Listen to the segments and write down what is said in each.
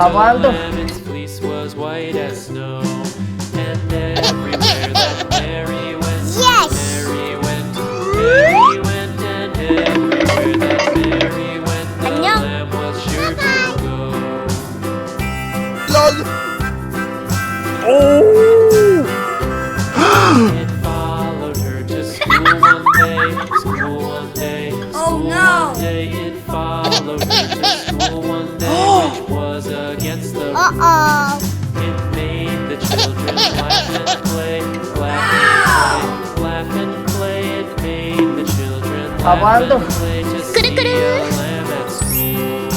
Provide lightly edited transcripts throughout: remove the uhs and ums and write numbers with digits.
Apaan tuh? Its fleece was white as snow, and everywhere that Mary went, Yes! Mary went, Mary went, and everywhere that Mary went, the 안녕. lamb was sure to go. It followed her to school one day, school one day, school no. one day. It followed her to school one day, which was against the rules. Uh-oh. It made the children laugh and play, laugh and play. It made the children laugh Apaan tuh? and play to see a lamb at school.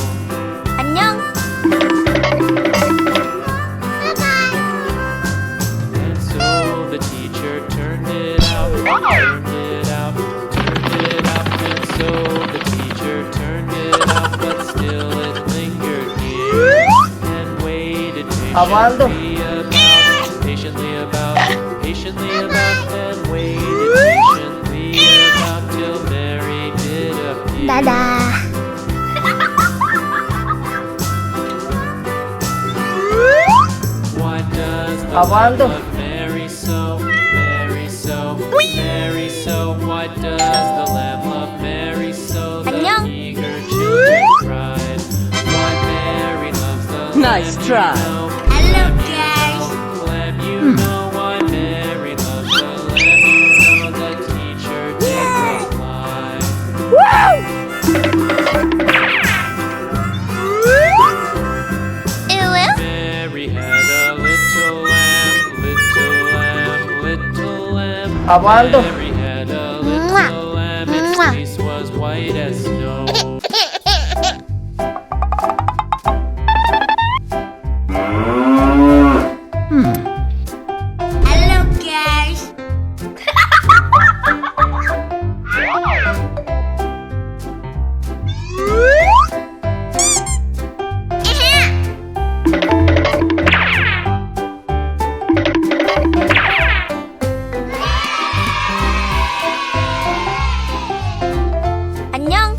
안녕. And so the teacher turned it out, turned it out, turned it out. And so the teacher turned it out, but still it lingered near and waited Apaan tuh? patiently about, and waited patiently about till Mary did appear. Dadah. Why does the Apaan lamb tuh? love Mary so, Mary so, Mary so? Why does the lamb love Mary so? The 안녕. eager children cried. Why Mary loves the Nice lamb, try. you know. Hello, guys. Lamb, you know why Mary loves the lamb, you know. The teacher did reply. Mary had a little lamb, little lamb, little lamb. Apaan tuh? Mary had a little lamb, its fleece was white as snow. Hello, guys. 안녕.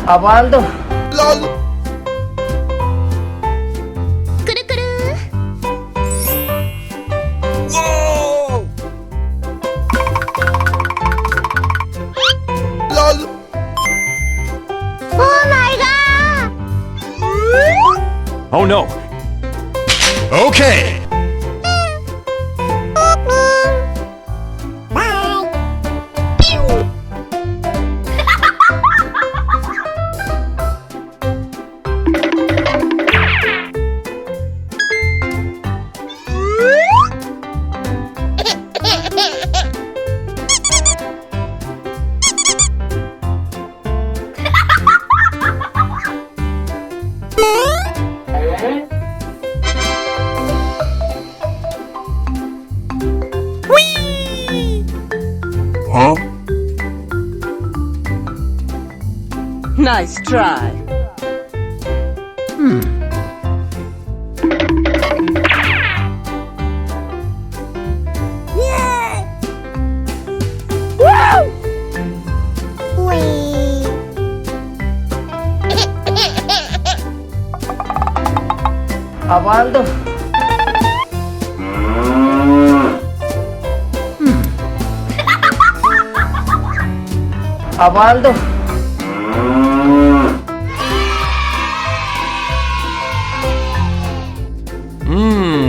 Apaan tuh? 꾸르꾸르. Oh my god. Oh no. Okay. Huh? Nice try. Wee. Apaan tuh? Apaan tuh?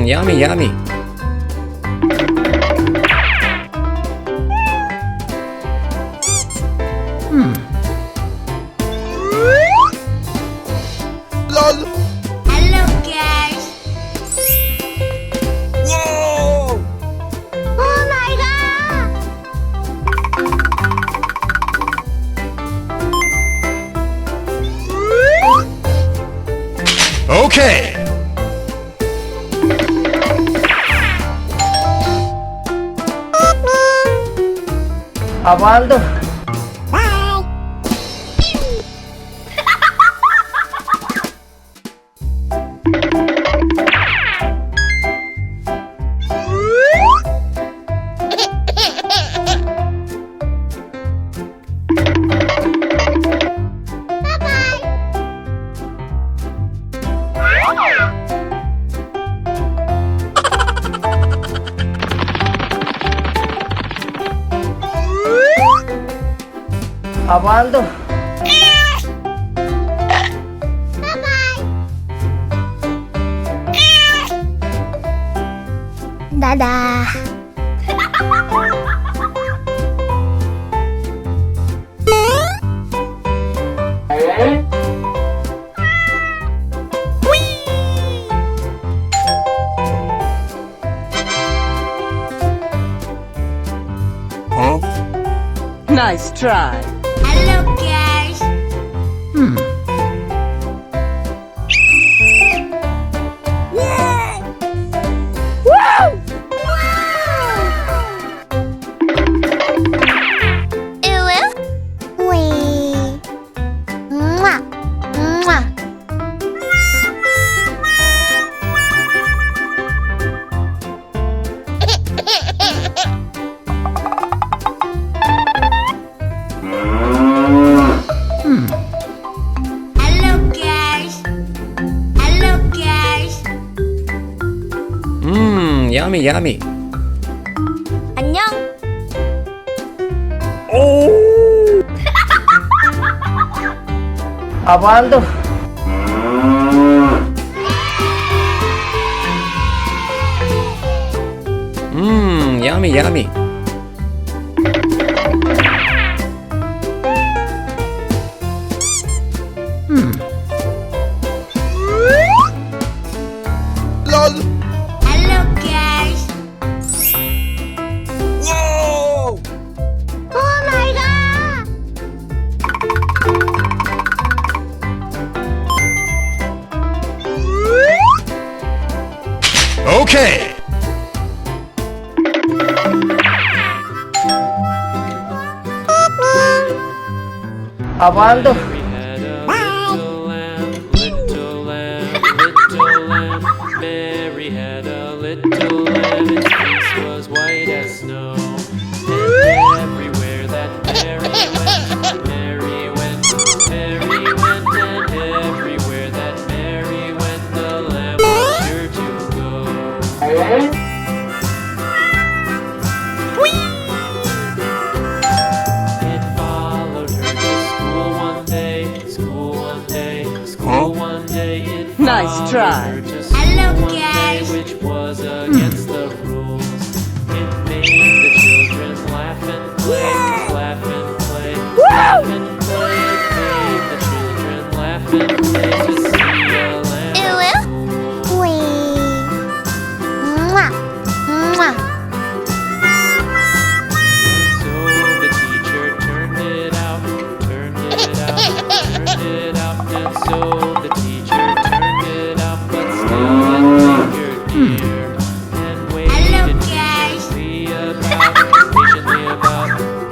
Yummy, yummy. Hello, guys. Oh my god. Okay. Apaan tuh? Aguardo. Dadah. Nice try. Hello, guys. Yummy, yummy. 안녕. Aguardo. Yummy, yummy. Hello, guys. Whoa! Oh my god. Okay. Aguardo. Mary had a little lamb, little lamb, little lamb. Mary had a little lamb, its fleece was white as snow. And everywhere that Mary went, Mary went, Mary went, and everywhere that Mary went, the lamb was sure to go. It followed her to school one day, school one day, school one day. It Nice followed try. her to school Hello, one day, guys. which was against the rules. It made the children laugh and play, laugh and play, laugh and play. It made the children laugh and play to see a lamb at school. So the teacher turned it out, turned it out, turned it out, and so the teacher turned it out, but still it lingered near and waited Hello, guys.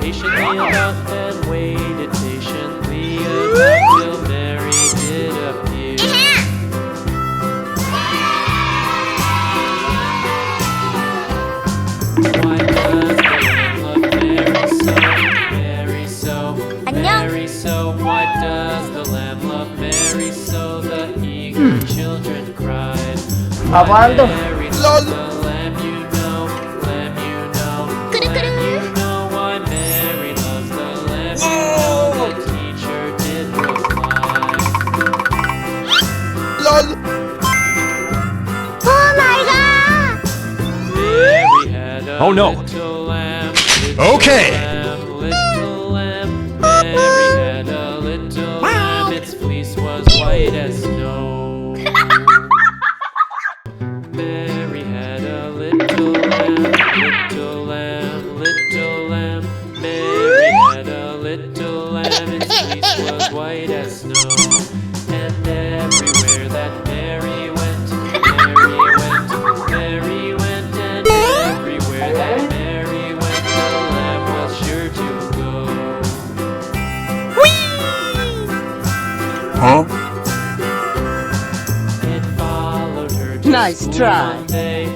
patiently about, and waited patiently about till Mary did appear. Why does the lamb love Mary so, Mary so? Why does the lamb love Mary so? The eager children cried. Aguardo. Mary loves the lamb, you know, lamb, you know, lamb, you know. Why Mary loves the lamb, you know. The teacher did reply. Oh my god. Mary had a Oh, no. little lamb, little Okay. lamb, little lamb. Mary had a little lamb, its fleece was white as snow. Mary had a little lamb, little lamb, little lamb. Mary had a little lamb, its fleece was white as snow. And everywhere that Mary went, Mary went, Mary went, and everywhere that Mary went, the lamb was sure to go. It followed her to Nice school try. one day,